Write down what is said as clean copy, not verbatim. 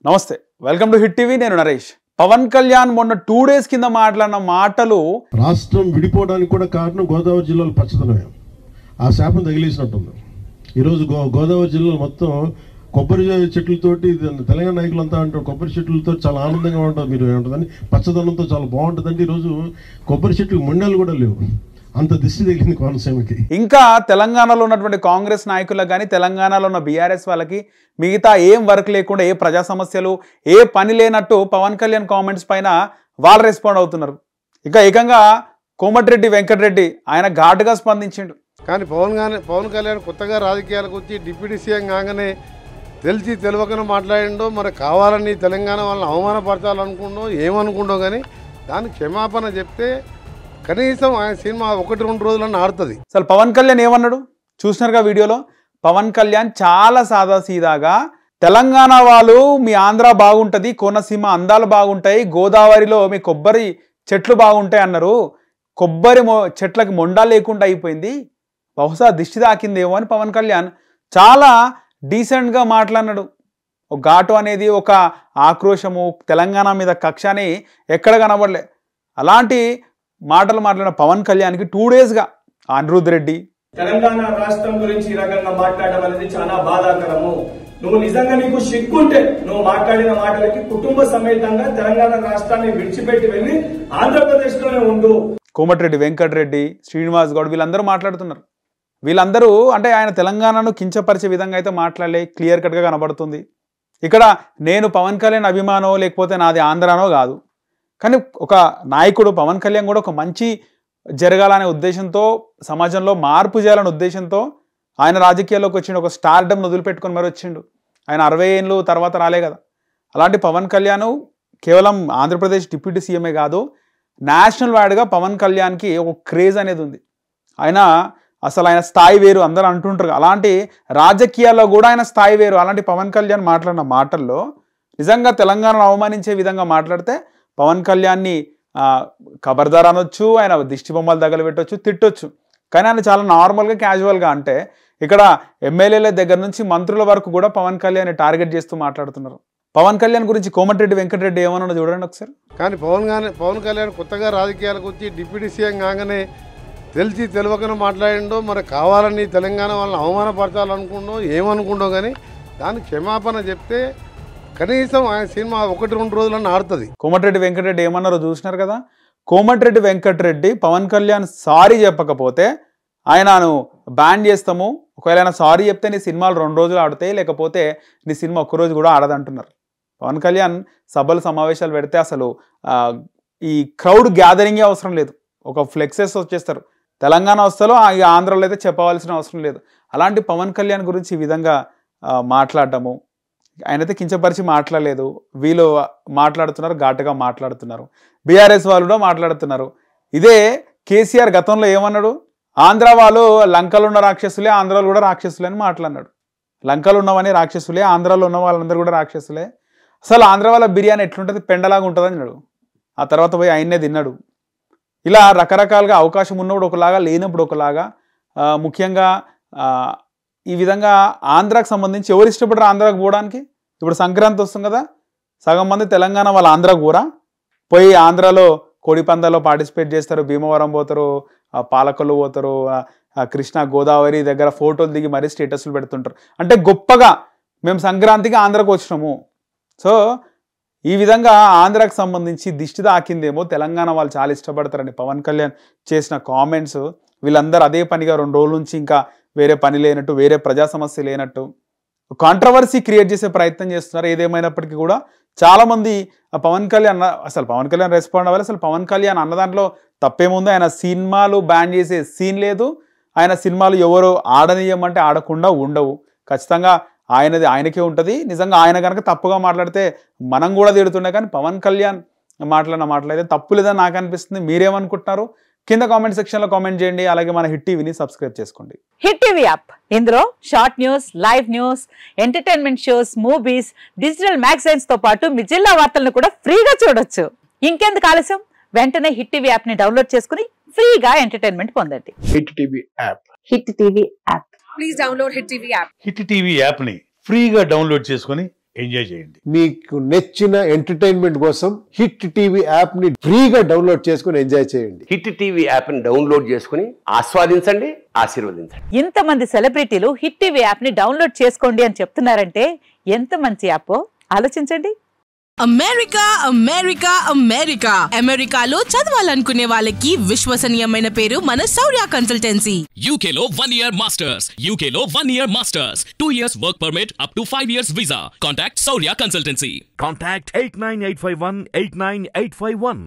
నమస్తే, welcome to hit TV. నేను నరేష్. పవన్ కళ్యాణ్ మొన్న 2 days కింద మాట్లాడిన మాటలు రాష్ట్రం విడిపోవడానికి కూడా కారణం గోదావరి జిల్లాలో పచ్చదనమే. ఆ శాపం తగిలేసినట్టుంది. ఈరోజు గోదావరి జిల్లాలో మొత్తం కొబ్బరి చెట్లతోటి తెలంగాణ నాయకులంతా అంటారు కొబ్బరి చెట్లతో చాలా ఆనందంగా ఉంటుంది, మీరు ఏమంటుందని పచ్చదనంతో చాలా బాగుంటుందంటే ఈరోజు కొబ్బరి చెట్లు మొండాలు కూడా లేవు. అంత దిష్టి తగిలింది కోనసీమకి. ఇంకా తెలంగాణలో ఉన్నటువంటి కాంగ్రెస్ నాయకులకు కానీ తెలంగాణలో ఉన్న బీఆర్ఎస్ వాళ్ళకి మిగతా ఏం వర్క్ లేకుండా ఏ ప్రజా సమస్యలు ఏ పని లేనట్టు పవన్ కళ్యాణ్ కామెంట్స్ పైన వాళ్ళు రెస్పాండ్ అవుతున్నారు. ఇంకా ఏకంగా కోమటిరెడ్డి వెంకటరెడ్డి ఆయన ఘాటుగా స్పందించిండు. కానీ పవన్ కళ్యాణ్ కొత్తగా రాజకీయాలకు వచ్చి డిప్యూటీ సీఎం కాగానే తెలిసి తెలియకనే మాట్లాడిండో, మరి కావాలని తెలంగాణ వాళ్ళని అవమానపరచాలనుకుండో ఏమనుకుండో, కానీ దానికి క్షమాపణ చెప్తే కనీసం ఆయన సినిమా 1-2 రోజులన్నా ఆడుతుంది. అసలు పవన్ కళ్యాణ్ ఏమన్నాడు చూసినారుగా వీడియోలో. పవన్ కళ్యాణ్ చాలా సాదాసీదాగా తెలంగాణ వాళ్ళు మీ ఆంధ్ర బాగుంటుంది, కోనసీమ అందాలు బాగుంటాయి, గోదావరిలో మీ కొబ్బరి చెట్లు బాగుంటాయి అన్నారు. కొబ్బరి చెట్లకి మొండా లేకుండా అయిపోయింది, బహుశా దిష్టి తాకిందేమో అని పవన్ కళ్యాణ్ చాలా డీసెంట్గా మాట్లాడినాడు. ఒక ఘాటు అనేది, ఒక ఆక్రోశము, తెలంగాణ మీద కక్ష అని ఎక్కడ కనబడలే. అలాంటి మాటలు మాట్లాడిన పవన్ కళ్యాణ్కి 2 daysగా అనిరుద్ రెడ్డి తెలంగాణ రాష్ట్రం గురించి ఈ రకంగా మాట్లాడడం అనేది చాలా బాధాకరము. నువ్వు నిజంగా నీకు సిగ్గుంటే నువ్వు మాట్లాడిన మాటలకి కుటుంబ సమేతంగా తెలంగాణ రాష్ట్రాన్ని విడిచిపెట్టి వెళ్ళి ఆంధ్రప్రదేశ్ లోనే ఉండు. కోమటిరెడ్డి వెంకటరెడ్డి, శ్రీనివాస్ గౌడ్ వీళ్ళందరూ మాట్లాడుతున్నారు. వీళ్ళందరూ అంటే ఆయన తెలంగాణను కించపరిచే విధంగా అయితే మాట్లాడలే, క్లియర్ కట్గా కనబడుతుంది. ఇక్కడ నేను పవన్ కళ్యాణ్ అభిమానో లేకపోతే నాది ఆంధ్రానో కాదు, కానీ ఒక నాయకుడు పవన్ కళ్యాణ్ కూడా ఒక మంచి జరగాలనే ఉద్దేశంతో, సమాజంలో మార్పు చేయాలనే ఉద్దేశంతో ఆయన రాజకీయాల్లోకి వచ్చిండు. ఒక స్టార్డమ్ను వదిలిపెట్టుకొని మరి వచ్చిండు. ఆయన 60 ఏళ్ళు తర్వాత రాలే కదా. అలాంటి పవన్ కళ్యాణ్ కేవలం ఆంధ్రప్రదేశ్ డిప్యూటీ సీఎంఏ కాదు, నేషనల్ వైడ్గా పవన్ కళ్యాణ్కి ఒక క్రేజ్ అనేది ఉంది. ఆయన స్థాయి వేరు అందరూ అంటుంటారు. అలాంటి రాజకీయాల్లో కూడా ఆయన స్థాయి వేరు. అలాంటి పవన్ కళ్యాణ్ మాట్లాడిన మాటల్లో నిజంగా తెలంగాణను అవమానించే విధంగా మాట్లాడితే పవన్ కళ్యాణ్ని ఖబర్దార్ అనొచ్చు, ఆయన దిష్టి బొమ్మలు తగలబెట్టొచ్చు, తిట్టొచ్చు. కానీ ఆయన చాలా నార్మల్గా క్యాజువల్గా, అంటే ఇక్కడ ఎమ్మెల్యేల దగ్గర నుంచి మంత్రుల వరకు కూడా పవన్ కళ్యాణ్ని టార్గెట్ చేస్తూ మాట్లాడుతున్నారు. పవన్ కళ్యాణ్ గురించి కోమటిరెడ్డి వెంకటరెడ్డి ఏమన్నా చూడండి ఒకసారి. కానీ పవన్ కళ్యాణ్ కొత్తగా రాజకీయాలకు వచ్చి డిప్యూటీ సీఎం కాగానే తెలిసి తెలియకనే మాట్లాడిండో, మరి కావాలని తెలంగాణ వాళ్ళని అవమానపరచాలనుకుండో ఏమనుకుండో, కానీ దానికి క్షమాపణ చెప్తే కనీసం ఆయన సినిమా 1-2 రోజులన్నా ఆడుతుంది. కోమటిరెడ్డి వెంకటరెడ్డి ఏమన్నారో చూసినారు కదా. కోమటిరెడ్డి వెంకటరెడ్డి పవన్ కళ్యాణ్ సారీ చెప్పకపోతే ఆయనను బ్యాన్ చేస్తాము, ఒకవేళ ఆయన సారీ చెప్తే నీ సినిమాలు 2 రోజులు ఆడుతాయి, లేకపోతే నీ సినిమా 1 రోజు కూడా ఆడదంటున్నారు. పవన్ కళ్యాణ్ సభలు సమావేశాలు పెడితే అసలు ఈ క్రౌడ్ గ్యాదరింగే అవసరం లేదు, ఒక ఫ్లెక్సెస్ వచ్చేస్తారు. తెలంగాణ వస్తలో ఆంధ్రలో అయితే చెప్పవలసిన అవసరం లేదు. అలాంటి పవన్ కళ్యాణ్ గురించి ఈ విధంగా మాట్లాడటము, ఆయనైతే కించపరిచి మాట్లాడలేదు. వీళ్ళు మాట్లాడుతున్నారు, ఘాటుగా మాట్లాడుతున్నారు. బీఆర్ఎస్ వాళ్ళు కూడా మాట్లాడుతున్నారు. ఇదే కేసీఆర్ గతంలో ఏమన్నాడు, ఆంధ్ర వాళ్ళు లంకలో ఉన్న రాక్షసులే, ఆంధ్రాలో కూడా రాక్షసులే అని మాట్లాడినాడు. లంకలో ఉన్నవని రాక్షసులే, ఆంధ్రాలో ఉన్న వాళ్ళందరూ కూడా రాక్షసులే. అసలు ఆంధ్ర వాళ్ళ బిర్యానీ ఎట్లుంటుంది, పెండలాగా ఉంటుంది అన్నాడు. ఆ తర్వాత పోయి ఆయన్నే తిన్నాడు. ఇలా రకరకాలుగా అవకాశం ఉన్నప్పుడు ఒకలాగా, లేనప్పుడు ఒకలాగా. ముఖ్యంగా ఈ విధంగా ఆంధ్రాకి సంబంధించి ఎవరు ఇష్టపడరు ఆంధ్రాకి పోవడానికి. ఇప్పుడు సంక్రాంతి వస్తుంది కదా, సగం మంది తెలంగాణ వాళ్ళు ఆంధ్రాకు పోయి ఆంధ్రాలో కోడి పందాల్లో పార్టిసిపేట్ చేస్తారు, భీమవరం పోతారు, పాలకొల్లు పోతారు, కృష్ణా గోదావరి దగ్గర ఫోటోలు దిగి మరీ స్టేటస్లు పెడుతుంటారు. అంటే గొప్పగా మేము సంక్రాంతికి ఆంధ్రాకు వచ్చినాము. సో ఈ విధంగా ఆంధ్రాకి సంబంధించి దిష్టి తాకిందేమో, తెలంగాణ వాళ్ళు చాలా ఇష్టపడతారని పవన్ కళ్యాణ్ చేసిన కామెంట్స్. వీళ్ళందరూ అదే పనిగా 2 రోజుల నుంచి ఇంకా వేరే పని లేనట్టు, వేరే ప్రజా సమస్య లేనట్టు కాంట్రవర్సీ క్రియేట్ చేసే ప్రయత్నం చేస్తున్నారు. ఏదేమైనప్పటికీ కూడా చాలామంది పవన్ కళ్యాణ్ రెస్పాండ్ అవ్వాలి. అసలు పవన్ కళ్యాణ్ అన్న దాంట్లో తప్పేముంది, ఆయన సినిమాలు బ్యాన్ చేసే సీన్ లేదు. ఆయన సినిమాలు ఎవరు ఆడనీయమంటే ఆడకుండా ఉండవు, ఖచ్చితంగా ఆయనకే ఉంటుంది. నిజంగా ఆయన కనుక తప్పుగా మాట్లాడితే మనం కూడా తిడుతుండే, కానీ పవన్ కళ్యాణ్ మాట్లాడిన మాటలైతే తప్పు లేదని నాకు అనిపిస్తుంది. మీరేమనుకుంటున్నారు కింద కామెంట్ సెక్షన్ లో కామెంట్ చేయండి. అలాగే మన హిట్ టీవీని సబ్స్క్రైబ్ చేసుకోండి. హిట్ టీవీ యాప్, ఇందులో short news, live news, entertainment shows, movies, digital magazines తో పాటు మీ జిల్లా వార్తలను కూడా ఫ్రీగా చూడొచ్చు. ఇంకెందుకు ఆలస్యం, వెంటనే హిట్ టీవీ యాప్ ని డౌన్లోడ్ చేసుకుని ఫ్రీగా ఎంటర్టైన్మెంట్ పొందండి. Hit TV app, hit TV app, please download hit TV app. Hit TV app ని ఫ్రీగా డౌన్లోడ్ చేసుకొని ఎంజాయ్ చేయండి. మీకు నచ్చిన ఎంటర్టైన్మెంట్ కోసం హిట్ టీవీ యాప్ ని ఫ్రీగా డౌన్లోడ్ చేసుకుని ఎంజాయ్ చేయండి. హిట్ టీవీ యాప్ ని డౌన్లోడ్ చేసుకుని ఆస్వాదించండి, ఆశీర్వదించండి. ఇంతమంది సెలబ్రిటీలు హిట్ టీవీ యాప్ ని డౌన్లోడ్ చేసుకోండి అని చెప్తున్నారంటే ఎంత మంచి యాప్ ఆలోచించండి. అమెరికా అమెరికా అమెరికా అమెరికాలో చదవాలనుకునే వాళ్ళకి విశ్వసనీయమైన పేరు మన శౌర్య కన్సల్టెన్సీ. UK లో 1 year masters, UK లో 1 year masters, 2 years work permit up to 5 years visa. Contact Saurya Consultancy. Contact 89851 89851.